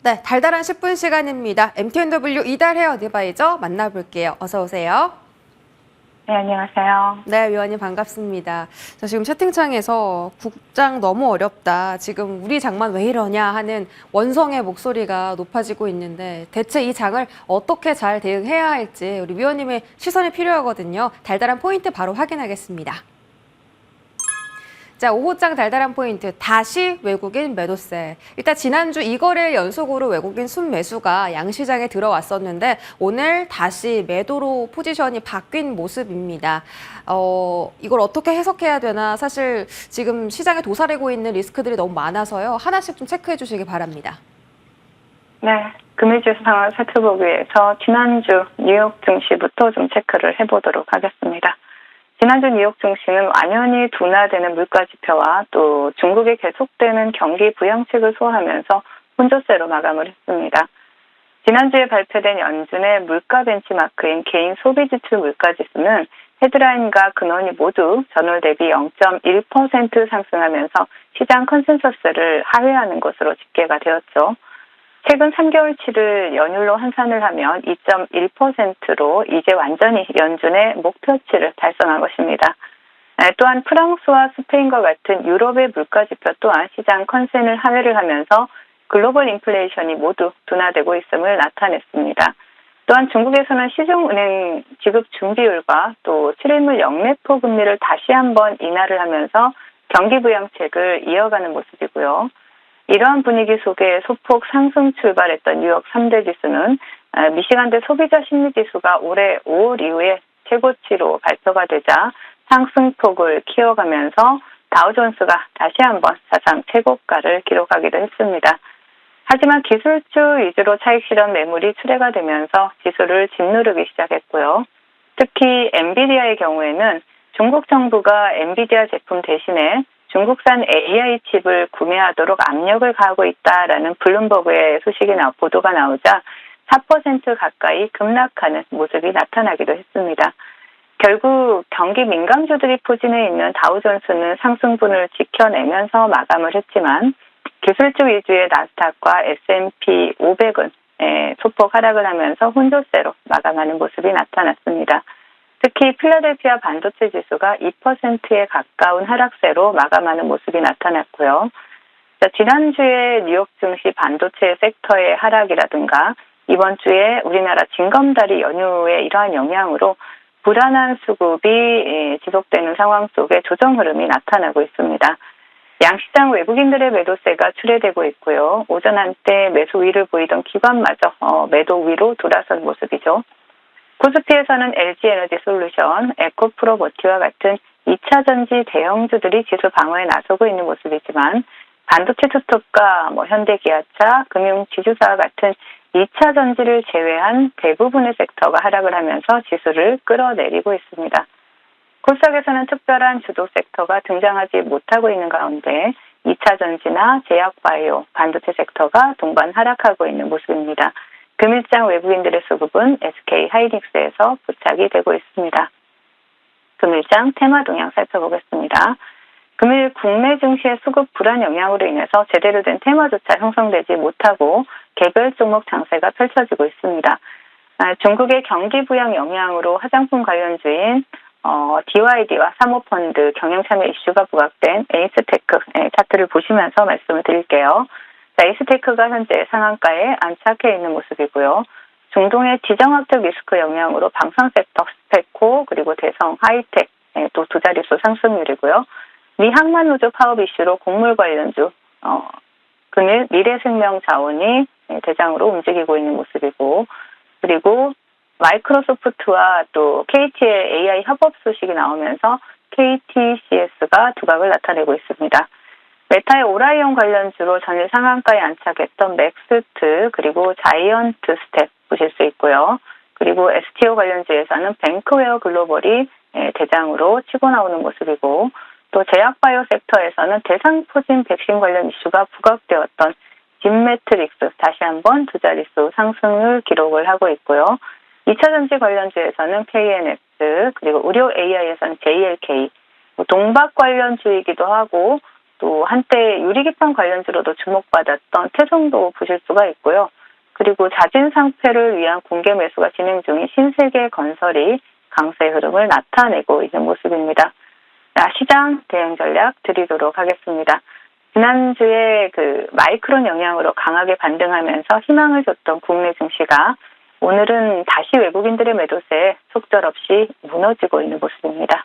네, 달달한 10분 시간입니다. MTNW 이달 헤어 어드바이저 만나볼게요. 어서 오세요. 네, 안녕하세요. 네, 위원님 반갑습니다. 저 지금 채팅창에서 국장 너무 어렵다. 지금 우리 장만 왜 이러냐 하는 원성의 목소리가 높아지고 있는데 대체 이 장을 어떻게 잘 대응해야 할지 우리 위원님의 시선이 필요하거든요. 달달한 포인트 바로 확인하겠습니다. 자, 5호장 달달한 포인트, 다시 외국인 매도세. 일단 지난주 2거래일 연속으로 외국인 순매수가 양시장에 들어왔었는데 오늘 다시 매도로 포지션이 바뀐 모습입니다. 이걸 어떻게 해석해야 되나 사실 지금 시장에 도사리고 있는 리스크들이 너무 많아서요. 하나씩 좀 체크해 주시기 바랍니다. 네, 금일주에서 상황을 살펴보기 위해서 지난주 뉴욕 증시부터 좀 체크를 해보도록 하겠습니다. 지난주 뉴욕 증시는 완연히 둔화되는 물가지표와 또 중국의 계속되는 경기 부양책을 소화하면서 혼조세로 마감을 했습니다. 지난주에 발표된 연준의 물가 벤치마크인 개인 소비지출 물가지수는 헤드라인과 근원이 모두 전월 대비 0.1% 상승하면서 시장 컨센서스를 하회하는 것으로 집계가 되었죠. 최근 3개월치를 연율로 환산을 하면 2.1%로 이제 완전히 연준의 목표치를 달성한 것입니다. 또한 프랑스와 스페인과 같은 유럽의 물가지표 또한 시장 컨센을 하회를 하면서 글로벌 인플레이션이 모두 둔화되고 있음을 나타냈습니다. 또한 중국에서는 시중은행 지급 준비율과 또 실물 영래포 금리를 다시 한번 인하를 하면서 경기 부양책을 이어가는 모습이고요. 이러한 분위기 속에 소폭 상승 출발했던 뉴욕 3대 지수는 미시간대 소비자 심리지수가 올해 5월 이후에 최고치로 발표가 되자 상승폭을 키워가면서 다우존스가 다시 한번 사상 최고가를 기록하기도 했습니다. 하지만 기술주 위주로 차익 실현 매물이 출회가 되면서 지수를 짓누르기 시작했고요. 특히 엔비디아의 경우에는 중국 정부가 엔비디아 제품 대신에 중국산 AI 칩을 구매하도록 압력을 가하고 있다라는 블룸버그의 보도가 나오자 4% 가까이 급락하는 모습이 나타나기도 했습니다. 결국 경기 민감주들이 포진해 있는 다우존스는 상승분을 지켜내면서 마감을 했지만 기술주 위주의 나스닥과 S&P 500은 소폭 하락을 하면서 혼조세로 마감하는 모습이 나타났습니다. 특히 필라델피아 반도체 지수가 2%에 가까운 하락세로 마감하는 모습이 나타났고요. 지난주에 뉴욕 증시 반도체 섹터의 하락이라든가 이번 주에 우리나라 징검다리 연휴의 이러한 영향으로 불안한 수급이 지속되는 상황 속에 조정 흐름이 나타나고 있습니다. 양시장 외국인들의 매도세가 출회되고 있고요. 오전 한때 매수 위를 보이던 기관마저 매도 위로 돌아선 모습이죠. 코스피에서는 LG에너지솔루션, 에코프로버티와 같은 2차 전지 대형주들이 지수 방어에 나서고 있는 모습이지만 반도체 투톱과 현대기아차, 금융지주사와 같은 2차 전지를 제외한 대부분의 섹터가 하락을 하면서 지수를 끌어내리고 있습니다. 코스닥에서는 특별한 주도 섹터가 등장하지 못하고 있는 가운데 2차 전지나 제약바이오, 반도체 섹터가 동반 하락하고 있는 모습입니다. 금일장 외국인들의 수급은 SK 하이닉스에서 부착이 되고 있습니다. 금일장 테마 동향 살펴보겠습니다. 금일 국내 증시의 수급 불안 영향으로 인해서 제대로 된 테마조차 형성되지 못하고 개별 종목 장세가 펼쳐지고 있습니다. 중국의 경기 부양 영향으로 화장품 관련주인 DYD와 사모펀드 경영참여 이슈가 부각된 에이스테크 차트를 보시면서 말씀을 드릴게요. 에이스테크가 현재 상한가에 안착해 있는 모습이고요. 중동의 지정학적 리스크 영향으로 방산 섹터 스페코 그리고 대성 하이텍 또 두 자릿수 상승률이고요. 미 항만노조 파업 이슈로 곡물 관련주 금일 미래생명자원이 대장으로 움직이고 있는 모습이고 그리고 마이크로소프트와 또 KT의 AI 협업 소식이 나오면서 KTCS가 두각을 나타내고 있습니다. 메타의 오라이온 관련주로 전일 상한가에 안착했던 맥스트 그리고 자이언트 스텝 보실 수 있고요. 그리고 STO 관련주에서는 뱅크웨어 글로벌이 대장으로 치고 나오는 모습이고 또 제약바이오 섹터에서는 대상포진 백신 관련 이슈가 부각되었던 진매트릭스 다시 한번 두 자릿수 상승을 기록을 하고 있고요. 2차 전지 관련주에서는 KNX 그리고 의료 AI에서는 JLK 동박 관련주이기도 하고 또 한때 유리기판 관련주로도 주목받았던 태종도 보실 수가 있고요. 그리고 자진 상폐를 위한 공개 매수가 진행 중인 신세계건설이 강세의 흐름을 나타내고 있는 모습입니다. 자, 시장 대응 전략 드리도록 하겠습니다. 지난주에 그 마이크론 영향으로 강하게 반등하면서 희망을 줬던 국내 증시가 오늘은 다시 외국인들의 매도세에 속절없이 무너지고 있는 모습입니다.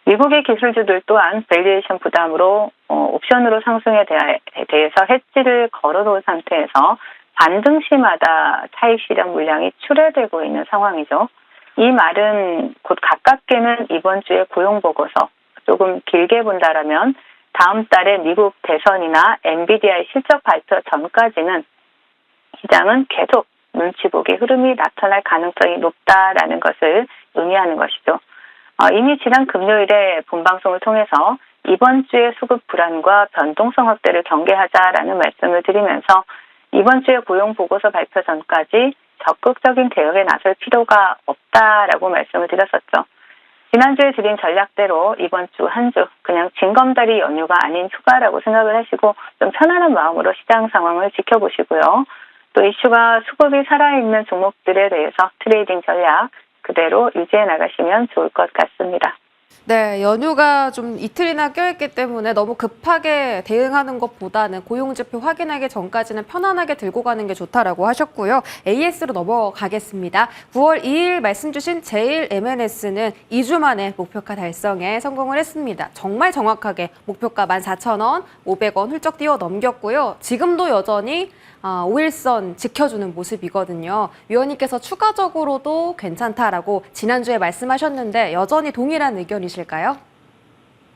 미국의 기술주들 또한 밸류에이션 부담으로 옵션으로 상승에 대해서 해지를 걸어놓은 상태에서 반등 시마다 차익 실현 물량이 출회되고 있는 상황이죠. 이 말은 곧 가깝게는 이번 주에 고용 보고서, 조금 길게 본다라면 다음 달에 미국 대선이나 엔비디아의 실적 발표 전까지는 시장은 계속 눈치 보기 흐름이 나타날 가능성이 높다라는 것을 의미하는 것이죠. 이미 지난 금요일에 본방송을 통해서 이번 주에 수급 불안과 변동성 확대를 경계하자라는 말씀을 드리면서 이번 주에 고용 보고서 발표 전까지 적극적인 대응에 나설 필요가 없다라고 말씀을 드렸었죠. 지난주에 드린 전략대로 이번 주 한 주 그냥 징검다리 연휴가 아닌 휴가라고 생각을 하시고 좀 편안한 마음으로 시장 상황을 지켜보시고요. 또 이슈가 수급이 살아있는 종목들에 대해서 트레이딩 전략 그대로 유지해 나가시면 좋을 것 같습니다. 네, 연휴가 좀 이틀이나 껴있기 때문에 너무 급하게 대응하는 것보다는 고용지표 확인하기 전까지는 편안하게 들고 가는 게 좋다라고 하셨고요. AS로 넘어가겠습니다. 9월 2일 말씀 주신 제일 MNS는 2주 만에 목표가 달성에 성공을 했습니다. 정말 정확하게 목표가 14,000원, 500원 훌쩍 뛰어 넘겼고요. 지금도 여전히 5일선 지켜주는 모습이거든요. 위원님께서 추가적으로도 괜찮다라고 지난주에 말씀하셨는데 여전히 동일한 의견이실까요?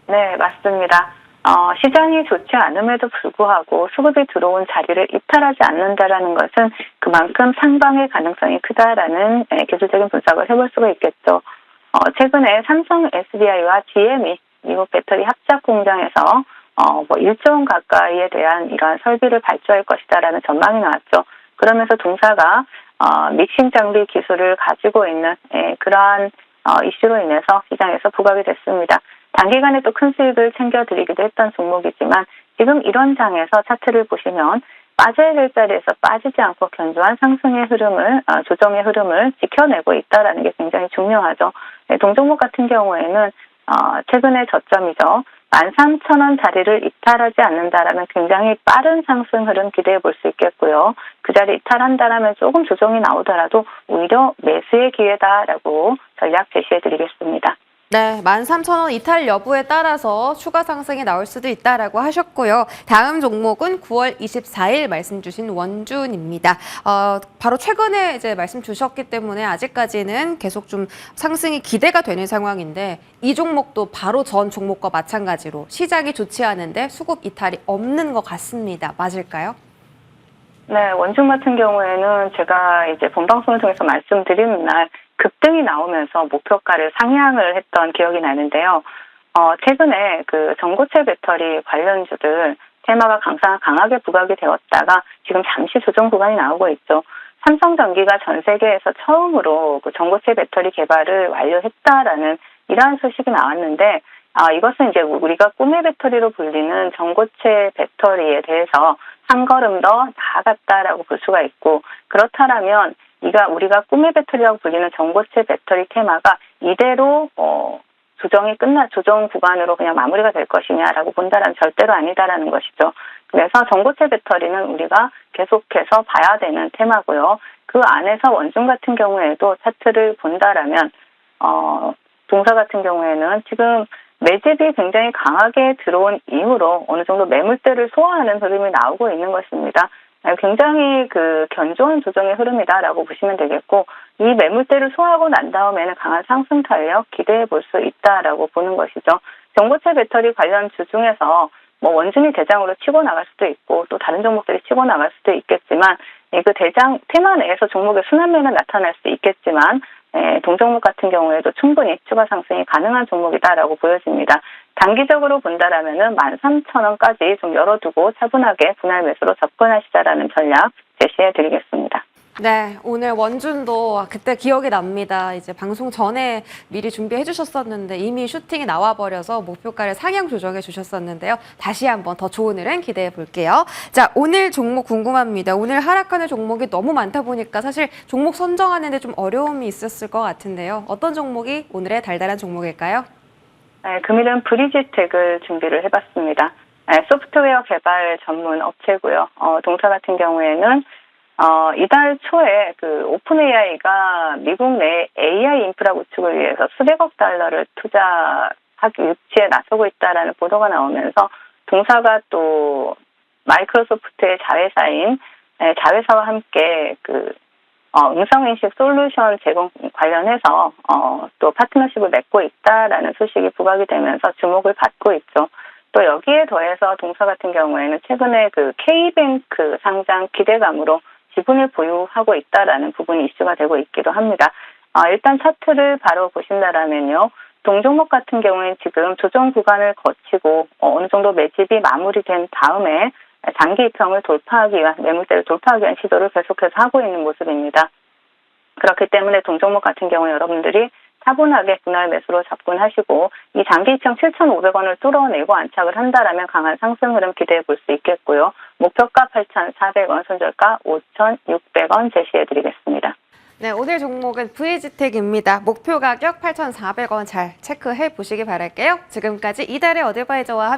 네, 맞습니다. 시장이 좋지 않음에도 불구하고 수급이 들어온 자리를 이탈하지 않는다라는 것은 그만큼 상방의 가능성이 크다라는 기술적인 분석을 해볼 수가 있겠죠. 최근에 삼성 SDI와 GM이 미국 배터리 합작 공장에서 1조 원 가까이에 대한 이러한 설비를 발주할 것이다라는 전망이 나왔죠. 그러면서 동사가 믹싱 장비 기술을 가지고 있는 그러한 이슈로 인해서 시장에서 부각이 됐습니다. 단기간에 또 큰 수익을 챙겨드리기도 했던 종목이지만 지금 이런 장에서 차트를 보시면 빠져야 될 자리에서 빠지지 않고 견조한 상승의 흐름을, 조정의 흐름을 지켜내고 있다는 게 굉장히 중요하죠. 동종목 같은 경우에는 최근의 저점이죠. 13,000원 자리를 이탈하지 않는다라면 굉장히 빠른 상승 흐름 기대해 볼 수 있겠고요. 그 자리 이탈한다라면 조금 조정이 나오더라도 오히려 매수의 기회다라고 전략 제시해 드리겠습니다. 네, 13,000원 이탈 여부에 따라서 추가 상승이 나올 수도 있다라고 하셨고요. 다음 종목은 9월 24일 말씀 주신 원준입니다. 바로 최근에 이제 말씀 주셨기 때문에 아직까지는 계속 좀 상승이 기대가 되는 상황인데 이 종목도 바로 전 종목과 마찬가지로 시장이 좋지 않은데 수급 이탈이 없는 것 같습니다. 맞을까요? 네, 원준 같은 경우에는 제가 이제 본방송을 통해서 말씀드리는 날 급등이 나오면서 목표가를 상향을 했던 기억이 나는데요. 최근에 그 전고체 배터리 관련주들 테마가 강하게 부각이 되었다가 지금 잠시 조정 구간이 나오고 있죠. 삼성전기가 전 세계에서 처음으로 그 전고체 배터리 개발을 완료했다라는 이러한 소식이 나왔는데 이것은 이제 우리가 꿈의 배터리로 불리는 전고체 배터리에 대해서 한 걸음 더 나아갔다라고 볼 수가 있고 그렇다면 우리가 꿈의 배터리라고 불리는 전고체 배터리 테마가 이대로 조정 구간으로 그냥 마무리가 될 것이냐라고 본다면 절대로 아니다라는 것이죠. 그래서 전고체 배터리는 우리가 계속해서 봐야 되는 테마고요. 그 안에서 원중 같은 경우에도 차트를 본다라면 동사 같은 경우에는 지금 매집이 굉장히 강하게 들어온 이후로 어느 정도 매물대를 소화하는 흐름이 나오고 있는 것입니다. 굉장히 그 견조한 조정의 흐름이다라고 보시면 되겠고 이 매물대를 소화하고 난 다음에는 강한 상승 탄력 기대해 볼 수 있다라고 보는 것이죠. 전고체 배터리 관련 주 중에서 원준이 대장으로 치고 나갈 수도 있고 또 다른 종목들이 치고 나갈 수도 있겠지만 그 대장 테마 내에서 종목의 순환매는 나타날 수 있겠지만 동종목 같은 경우에도 충분히 추가 상승이 가능한 종목이다라고 보여집니다. 단기적으로 본다라면은 13,000원까지 좀 열어두고 차분하게 분할 매수로 접근하시자라는 전략 제시해 드리겠습니다. 네, 오늘 원준도 그때 기억이 납니다. 이제 방송 전에 미리 준비해 주셨었는데 이미 슈팅이 나와버려서 목표가를 상향 조정해 주셨었는데요. 다시 한번 더 좋은 흐름 기대해 볼게요. 자, 오늘 종목 궁금합니다. 오늘 하락하는 종목이 너무 많다 보니까 사실 종목 선정하는데 좀 어려움이 있었을 것 같은데요. 어떤 종목이 오늘의 달달한 종목일까요? 네, 금일은 브리지텍을 준비를 해봤습니다. 네, 소프트웨어 개발 전문 업체고요. 동사 같은 경우에는 이달 초에 그 오픈 AI가 미국 내 AI 인프라 구축을 위해서 수백억 달러를 투자하기 유치에 나서고 있다라는 보도가 나오면서 동사가 또 마이크로소프트의 자회사인 자회사와 함께 그 음성인식 솔루션 제공 관련해서 또 파트너십을 맺고 있다라는 소식이 부각이 되면서 주목을 받고 있죠. 또 여기에 더해서 동사 같은 경우에는 최근에 그 K뱅크 상장 기대감으로 지분을 보유하고 있다라는 부분이 이슈가 되고 있기도 합니다. 일단 차트를 바로 보신다라면요. 동종목 같은 경우에는 지금 조정 구간을 거치고 어느 정도 매집이 마무리된 다음에 장기 이평을 돌파하기 위한 매물대를 돌파하기 위한 시도를 계속해서 하고 있는 모습입니다. 그렇기 때문에 동종목 같은 경우 여러분들이 차분하게 분할 매수로 접근하시고 이 장기 이평 7,500원을 뚫어내고 안착을 한다라면 강한 상승 흐름 기대해 볼 수 있겠고요. 목표가 8,400원, 손절가 5,600원 제시해 드리겠습니다. 네, 오늘 종목은 VG텍입니다. 목표 가격 8,400원 잘 체크해 보시기 바랄게요. 지금까지 이달의 어드바이저와 함께